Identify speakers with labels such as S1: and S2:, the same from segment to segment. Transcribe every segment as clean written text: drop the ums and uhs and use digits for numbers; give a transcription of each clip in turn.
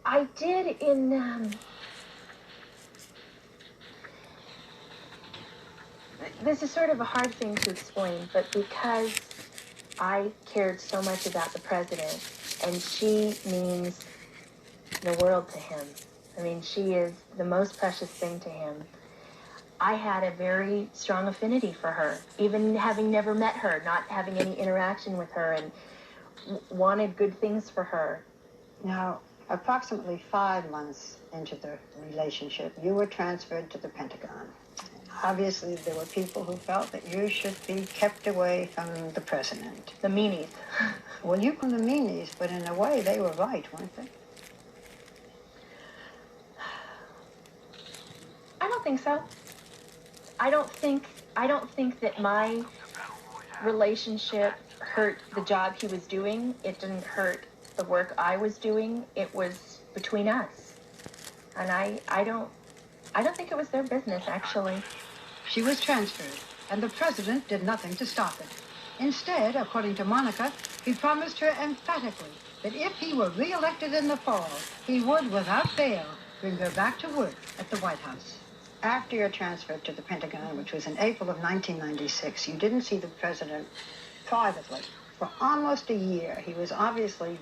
S1: I did in, this is sort of a hard thing to explain, but because I cared so much about the president, and she means the world to him. I mean, she is the most precious thing to him. I had a very strong affinity for her, even having never met her, not having any interaction with her, and wanted good things for her.
S2: Now, approximately 5 months into the relationship, you were transferred to the Pentagon. Obviously, there were people who felt that you should be kept away from the president.
S1: The meanies.
S2: Well, you from the meanies, but in a way, they were right, weren't they?
S1: I don't think so. I don't think that my relationship hurt the job he was doing. It didn't hurt the work I was doing. It was between us. And I don't think it was their business, actually.
S2: She was transferred, and the president did nothing to stop it. Instead, according to Monica, he promised her emphatically that if he were re-elected in the fall, he would, without fail, bring her back to work at the White House. After your transfer to the Pentagon, which was in April of 1996, you didn't see the president privately for almost a year. He was obviously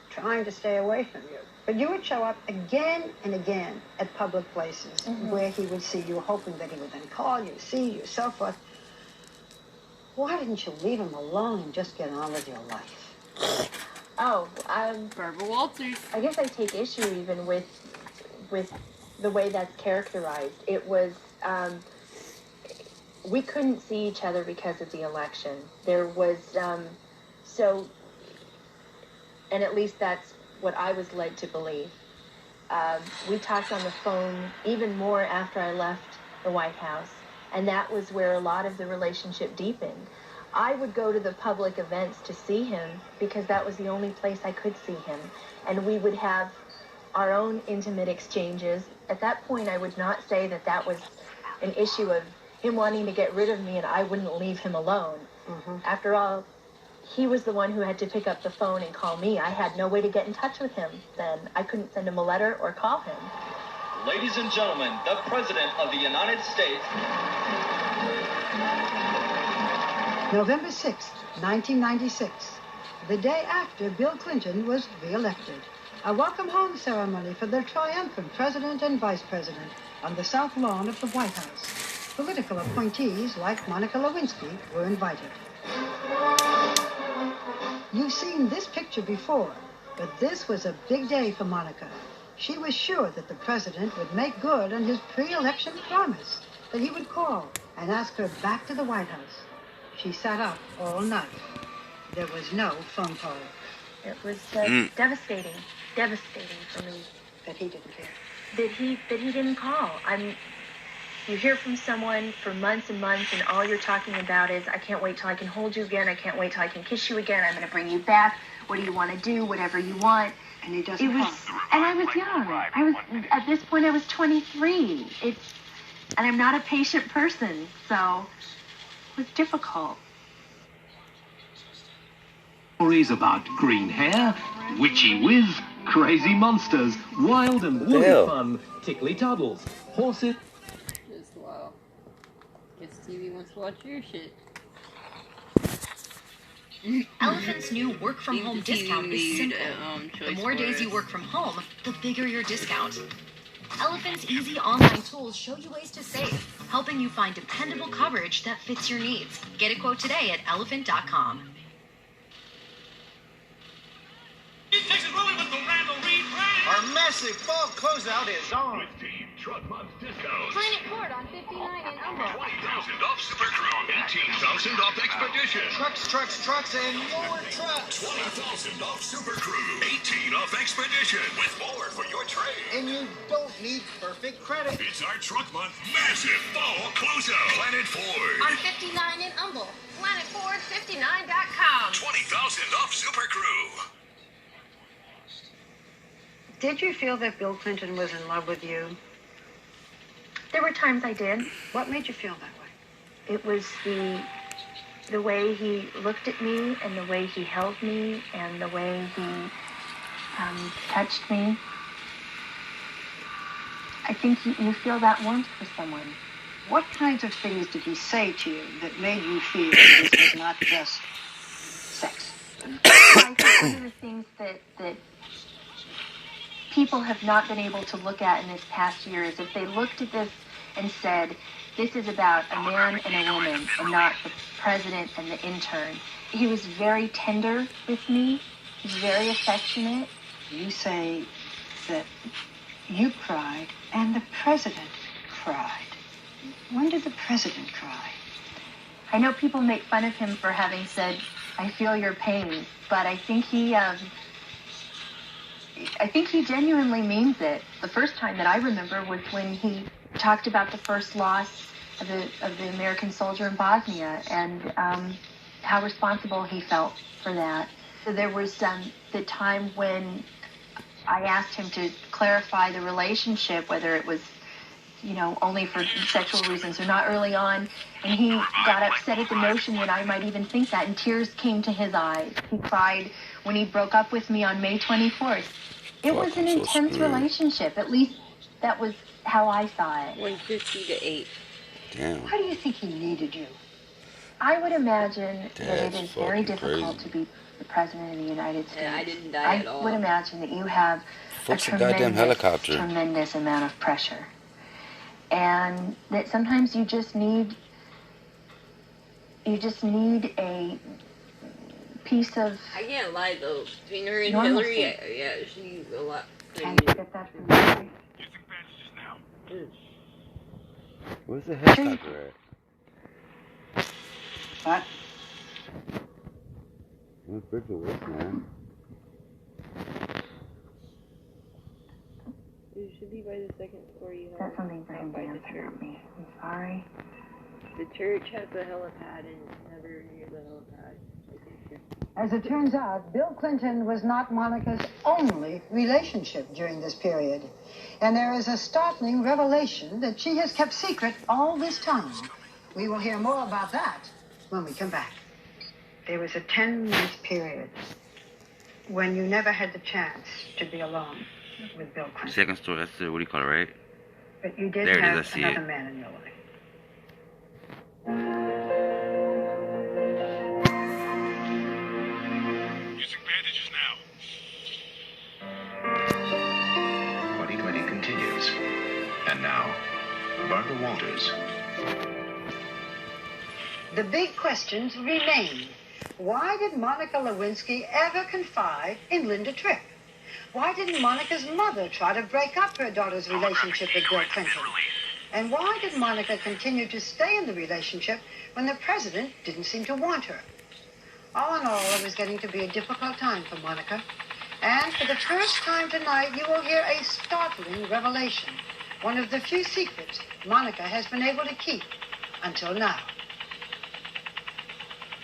S2: trying to stay away from you. But you would show up again and again at public places where he would see you, hoping that he would then call you, see you, so forth. Why didn't you leave him alone and just get on with your life?
S1: Oh,
S3: Barbara Walters.
S1: I guess I take issue even with the way that's characterized. It was, we couldn't see each other because of the election. There was, and at least that's what I was led to believe. We talked on the phone even more after I left the White House, and that was where a lot of the relationship deepened. I would go to the public events to see him because that was the only place I could see him, and we would have our own intimate exchanges. At that point, I would not say that that was an issue of him wanting to get rid of me and I wouldn't leave him alone. After all, he was the one who had to pick up the phone and call me. I had no way to get in touch with him then. I couldn't send him a letter or call him.
S4: Ladies and gentlemen, the President of the United States.
S2: November 6th, 1996, the day after Bill Clinton was re-elected. A welcome home ceremony for the triumphant president and vice president on the south lawn of the White House. Political appointees like Monica Lewinsky were invited. You've seen this picture before, but this was a big day for Monica. She was sure that the president would make good on his pre-election promise, that he would call and ask her back to the White House. She sat up all night. There was no phone call.
S1: It was devastating for me.
S2: That he didn't care.
S1: That he didn't call. You hear from someone for months and months, and all you're talking about is, I can't wait till I can hold you again. I can't wait till I can kiss you again. I'm going to bring you back. What do you want to do? Whatever you want.
S2: And he doesn't call.
S1: And I was young. At this point, I was 23. And I'm not a patient person, so it was difficult.
S5: Stories about green hair, witchy whiz, crazy monsters, wild and woolly fun, tickly toddles, horses.
S3: Just wow. Guess TV wants to watch your shit.
S6: Elephant's new work-from-home discount is simple. The more days you work from home, the bigger your discount. Elephant's easy online tools show you ways to save, helping you find dependable coverage that fits your needs. Get a quote today at elephant.com.
S7: Our massive fall closeout is on.
S5: With Team Truck Month discounts.
S8: Planet Ford on 59 and under.
S5: 20,000 off Super Crew. 18,000 off Expedition.
S7: Trucks, and more trucks.
S5: 20,000 off Super Crew. 18 off Expedition. With more for your trade.
S7: And you don't need perfect credit.
S5: It's our Truck Month massive fall closeout. Planet Ford.
S8: On 59 and under. PlanetFord59.com.
S5: 20,000 off Super Crew.
S2: Did you feel that Bill Clinton was in love with you?
S1: There were times I did.
S2: What made you feel that way?
S1: It was the way he looked at me and the way he held me and the way he touched me. I think you feel that warmth for someone.
S2: What kinds of things did he say to you that made you feel this was not just sex?
S1: I think one of the things that people have not been able to look at in this past year is if they looked at this and said, this is about a man and a woman and not the president and the intern. He was very tender with me. He was very affectionate.
S2: You say that you cried and the president cried. When did the president cry?
S1: I know people make fun of him for having said, I feel your pain, but I think he genuinely means it. The first time that I remember was when he talked about the first loss of the American soldier in Bosnia and how responsible he felt for that. So there was the time when I asked him to clarify the relationship, whether it was, only for sexual reasons or not early on, and he got upset at the notion that I might even think that, and tears came to his eyes. He cried when he broke up with me on May 24th. It was an intense relationship. At least that was how I saw it.
S3: 150 to 8.
S9: Damn.
S2: Why do you think he needed you?
S1: I would imagine that it
S9: That's
S1: is very
S9: fucking
S1: difficult
S9: crazy.
S1: to be the president of the United States.
S3: Yeah, I didn't die at all.
S1: I would imagine that you have
S9: Fuck's a goddamn helicopter.
S1: tremendous amount of pressure. And that sometimes you just need a piece of...
S3: I can't lie though. Between her and
S1: normalcy.
S3: Hillary, yeah, she's a lot.
S2: Can you get that from Hillary?
S9: Where's the helicopter at?
S2: What?
S9: Where's Bridget, man?
S3: It should be by the second floor. You
S1: That's something for him
S3: by
S1: to
S3: the
S1: answer,
S3: church.
S1: not me. I'm sorry.
S3: The church has a helipad and never near the helipad.
S2: As it turns out, Bill Clinton was not Monica's only relationship during this period. And there is a startling revelation that she has kept secret all this time. We will hear more about that when we come back. There was a 10-month period when you never had the chance to be alone with Bill Clinton.
S9: Second story, that's the, what do you call it, right?
S2: But you did
S9: There it is,
S2: have
S9: I see
S2: another
S9: it.
S2: man in your life.
S10: Using bandages now.
S11: 2020 continues. And now, Barbara Walters.
S2: The big questions remain. Why did Monica Lewinsky ever confide in Linda Tripp? Why didn't Monica's mother try to break up her daughter's relationship with Bill Clinton? And why did Monica continue to stay in the relationship when the president didn't seem to want her? All in all, it was getting to be a difficult time for Monica. And for the first time tonight, you will hear a startling revelation. One of the few secrets Monica has been able to keep until now.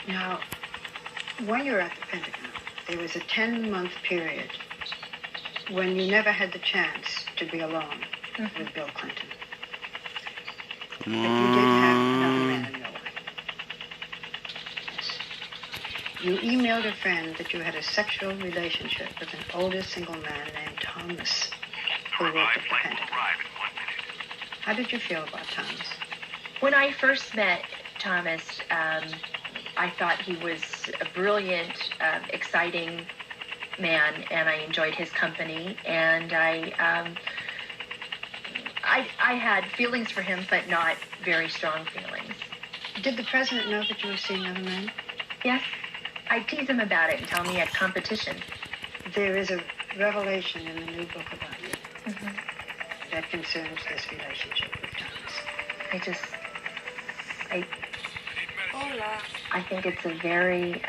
S2: Now, when you were at the Pentagon, there was a 10-month period when you never had the chance to be alone with Bill Clinton. But you did have another man in your life. Yes. You emailed a friend that you had a sexual relationship with an older single man named Thomas, who worked at the Pentagon. How did you feel about Thomas?
S1: When I first met Thomas, I thought he was a brilliant, exciting man, and I enjoyed his company. And I had feelings for him, but not very strong feelings.
S2: Did the president know that you were seeing other men?
S1: Yes, I tease him about it and tell him he had competition.
S2: There is a revelation in the new book about you that concerns this relationship with Thomas.
S1: I think it's a very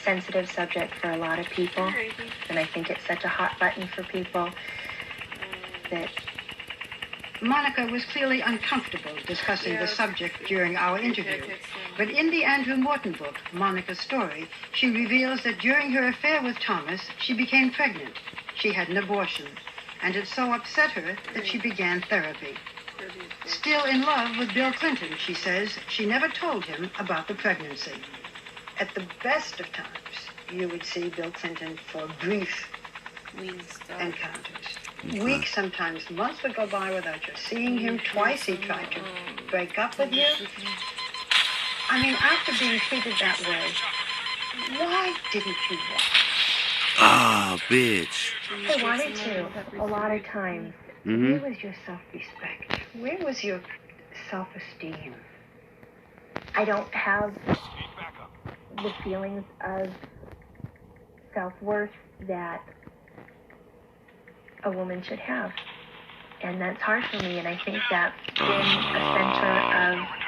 S1: sensitive subject for a lot of people, and I think it's such a hot button for people that...
S2: Monica was clearly uncomfortable discussing the subject during our interview. But in the Andrew Morton book, Monica's Story, she reveals that during her affair with Thomas, she became pregnant. She had an abortion, and it so upset her that she began therapy. Still in love with Bill Clinton, she says, she never told him about the pregnancy. At the best of times, you would see Bill Clinton for brief encounters. Weeks, sometimes months would go by without you seeing him. Twice he tried to break up with you. I mean, after being treated that way, why didn't you walk?
S9: Ah, bitch.
S1: I wanted to, a lot of times.
S2: Where was your self-respect? Where was your self-esteem?
S1: I don't have the feelings of self-worth that a woman should have. And that's hard for me, and I think that's been a center of